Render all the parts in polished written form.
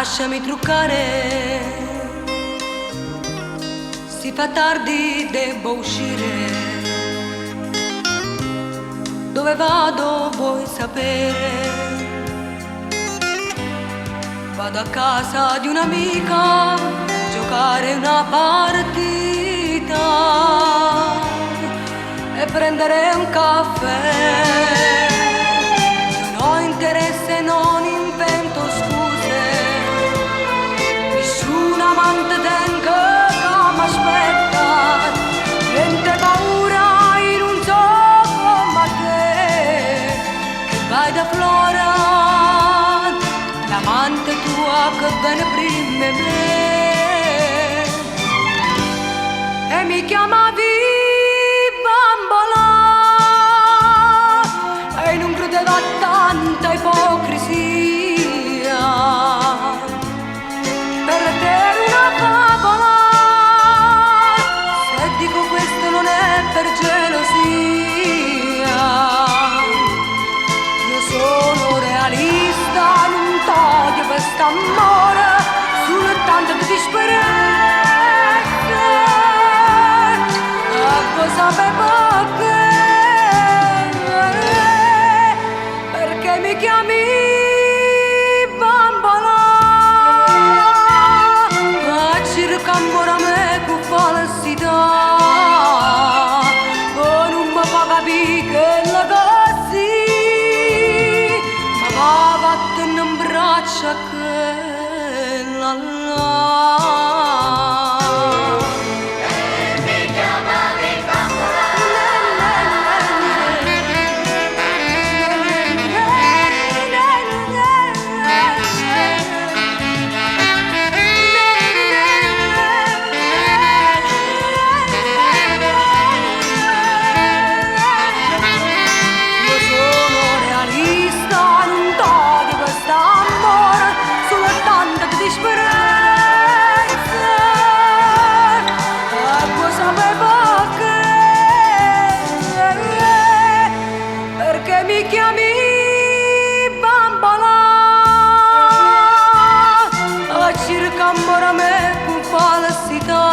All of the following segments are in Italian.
lasciami truccare, si fa tardi, devo uscire. Dove vado vuoi sapere? Vado a casa di un'amica a giocare una partita e prendere un caffè. Non ho interesse, non invento scuse, nessun amante tengo che m'aspetta, niente paura in un gioco come te, che vai da Flora, l'amante tua che viene prima me, e mi chiamavi bambola e non credeva tanta ipocrisia, per te era una favola, se dico questo non è per gelosia, io sono realista, non toglio quest'amore soltanto di disperezza, e cosa sapevo perché mi chiami bambola, e cerca ancora me con falsità, non mi fa capire che la così, ma va vattene in braccia che la mi chiami bambola, a cerca ancora me con falsità,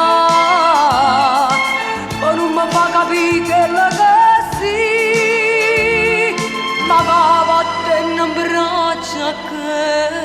ma non mi fa capire che la così, ma va vattene in braccia che